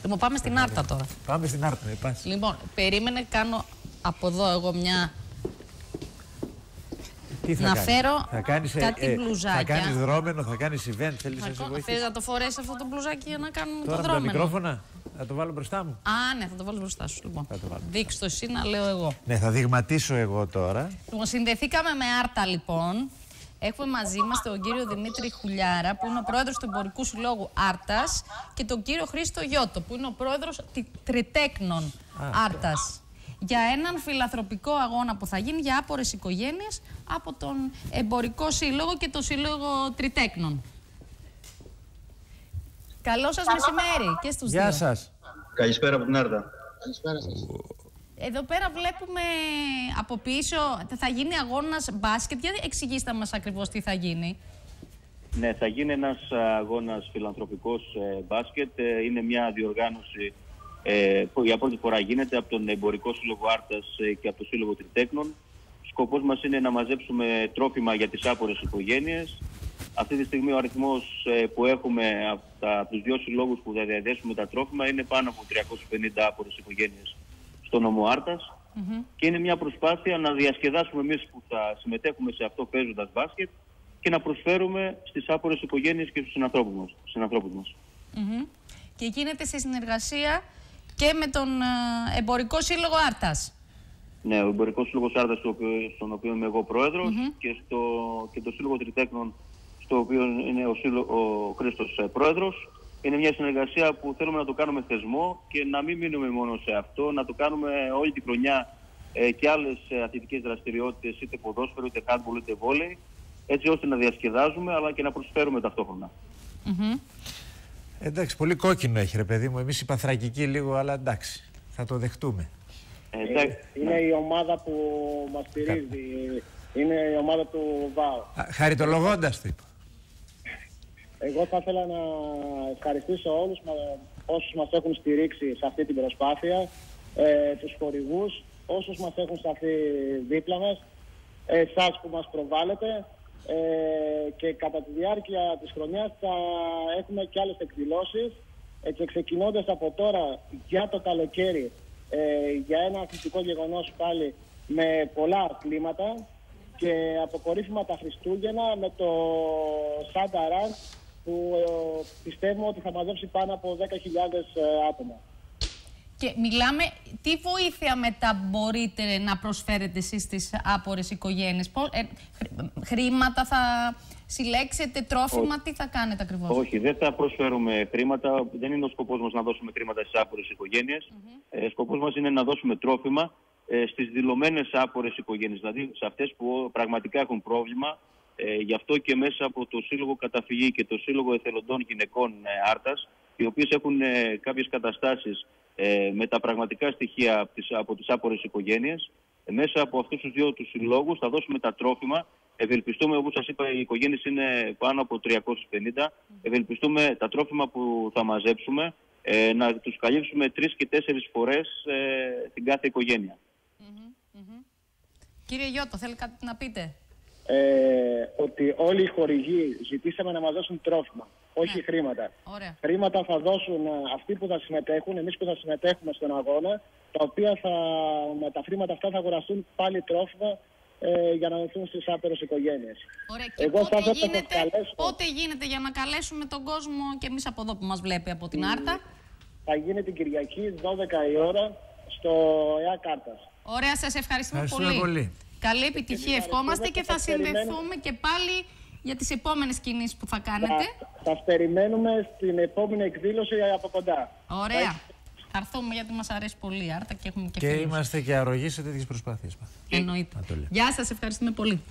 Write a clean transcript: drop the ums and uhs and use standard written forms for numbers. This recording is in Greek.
Λοιπόν, πάμε στην Άρτα τώρα. Πάμε στην Άρτα, πας. Λοιπόν, περίμενε, κάνω από εδώ εγώ μια. Τι θα να κάνεις? φέρω θα κάνεις, κάτι μπλουζάκια. Θα κάνεις δρόμενο, θα κάνεις event, θέλεις να σε βοηθήσει. Θες να το φορέσει αυτό το μπλουζάκι για να κάνουμε τώρα το με τα δρόμενο. μικρόφωνα, θα το βάλω μπροστά μου. Α, ναι, θα το βάλω μπροστά σου. Λοιπόν, δείξ' το εσύ να λέω εγώ. Ναι, θα δειγματίσω εγώ τώρα. Λοιπόν, συνδεθήκαμε με Άρτα, λοιπόν. Έχουμε μαζί μας τον κύριο Δημήτρη Χουλιάρα, που είναι ο πρόεδρος του Εμπορικού Συλλόγου Άρτας, και τον κύριο Χρήστο Γιώτο, που είναι ο πρόεδρος Τριτέκνων Άρτας. Για έναν φιλανθρωπικό αγώνα που θα γίνει για άπορες οικογένειες από τον Εμπορικό Σύλλογο και τον Σύλλογο Τριτέκνων. Καλό σας μεσημέρι και στους δύο. Γεια σας. Καλησπέρα από την Άρτα. Καλησπέρα σας. Εδώ πέρα βλέπουμε από πίσω, θα γίνει αγώνας μπάσκετ. Για εξηγήστε μας ακριβώς τι θα γίνει. Ναι, θα γίνει ένας αγώνας φιλανθρωπικός μπάσκετ. Είναι μια διοργάνωση που για πρώτη φορά γίνεται από τον Εμπορικό Σύλλογο Άρτας και από το Σύλλογο Τριτέκνων. Σκοπός μας είναι να μαζέψουμε τρόφιμα για τις άπορες οικογένειες. Αυτή τη στιγμή ο αριθμός που έχουμε από τους δύο συλλόγους που θα διαδέσουμε τα τρόφιμα είναι πάνω από 350 άπορες οικογένειες στο νομό Άρτας. Και είναι μια προσπάθεια να διασκεδάσουμε εμείς που θα συμμετέχουμε σε αυτό παίζοντας μπάσκετ και να προσφέρουμε στις άπορες οικογένειες και στους συνανθρώπους μας. Και γίνεται σε συνεργασία και με τον Εμπορικό Σύλλογο Άρτας. Ναι, ο Εμπορικός Σύλλογος Άρτας, στον οποίο είμαι εγώ πρόεδρος, και το Σύλλογο Τριτέκνων, στο οποίο είναι ο Χρήστος πρόεδρος. Είναι μια συνεργασία που θέλουμε να το κάνουμε θεσμό και να μην μείνουμε μόνο σε αυτό, να το κάνουμε όλη τη χρονιά και άλλες αθλητικές δραστηριότητες, είτε ποδόσφαιρο, είτε handball, είτε βόλεϊ, έτσι ώστε να διασκεδάζουμε αλλά και να προσφέρουμε ταυτόχρονα. Εντάξει, πολύ κόκκινο έχει ρε παιδί μου, εμείς οι παθρακικοί λίγο, αλλά εντάξει, θα το δεχτούμε. Είναι η ομάδα που μας στηρίζει, είναι η ομάδα του ΒΑΟ. Χαριτολογώντας το είπα. Εγώ θα ήθελα να ευχαριστήσω όλους όσους μας έχουν στηρίξει σε αυτή την προσπάθεια, τους χορηγούς, όσους μας έχουν σταθεί δίπλα μας, εσάς που μας προβάλλετε, και κατά τη διάρκεια της χρονιάς θα έχουμε και άλλες εκδηλώσεις, και ξεκινώντας από τώρα για το καλοκαίρι, για ένα αθλητικό γεγονός πάλι με πολλά αθλήματα, και αποκορύφημα τα Χριστούγεννα με το Santa Run, που πιστεύουμε ότι θα μαζέψει πάνω από 10.000 άτομα. Και μιλάμε, τι βοήθεια μετά μπορείτε να προσφέρετε εσείς στις άπορες οικογένειες? Χρήματα θα συλλέξετε, τρόφιμα, τι θα κάνετε ακριβώς? Όχι, δεν θα προσφέρουμε χρήματα. Δεν είναι ο σκοπός μας να δώσουμε χρήματα στις άπορες οικογένειες. Σκοπός μας είναι να δώσουμε τρόφιμα στις δηλωμένες άπορες οικογένειες, δηλαδή σε αυτές που πραγματικά έχουν πρόβλημα. Γι' αυτό και μέσα από το Σύλλογο Καταφυγή και το Σύλλογο Εθελοντών Γυναικών Άρτας, οι οποίες έχουν κάποιες καταστάσεις με τα πραγματικά στοιχεία από τις άπορες οικογένειες, μέσα από αυτούς τους δύο τους συλλόγους θα δώσουμε τα τρόφιμα. Ευελπιστούμε, όπως σας είπα, οι οικογένειες είναι πάνω από 350. Ευελπιστούμε τα τρόφιμα που θα μαζέψουμε να τους καλύψουμε 3 και 4 φορές την κάθε οικογένεια. Κύριε Γιώτο, θέλει κάτι να πείτε? Ότι όλοι οι χορηγοί ζητήσαμε να μας δώσουν τρόφιμα, όχι χρήματα. Ωραία. Χρήματα θα δώσουν αυτοί που θα συμμετέχουν, εμείς που θα συμμετέχουμε στον αγώνα, τα οποία με τα χρήματα αυτά θα αγοραστούν πάλι τρόφιμα για να δοθούν στις άπειρες οικογένειες. Ωραία. Και πότε γίνεται για να καλέσουμε τον κόσμο και εμείς από εδώ που μας βλέπει από την Άρτα? Θα γίνει την Κυριακή 12 η ώρα στο ΕΑΚ Άρτας. Ωραία, σας ευχαριστούμε πολύ. Καλή επιτυχία ευχόμαστε και θα συνδεθούμε και πάλι για τις επόμενες κινήσεις που θα κάνετε. Θα περιμένουμε στην επόμενη εκδήλωση από κοντά. Ωραία. Θα έρθουμε γιατί μας αρέσει πολύ η Άρτα και έχουμε και είμαστε και αρρωγοί σε τέτοιες προσπάθειες. Εννοείται. Γεια σας, ευχαριστούμε πολύ.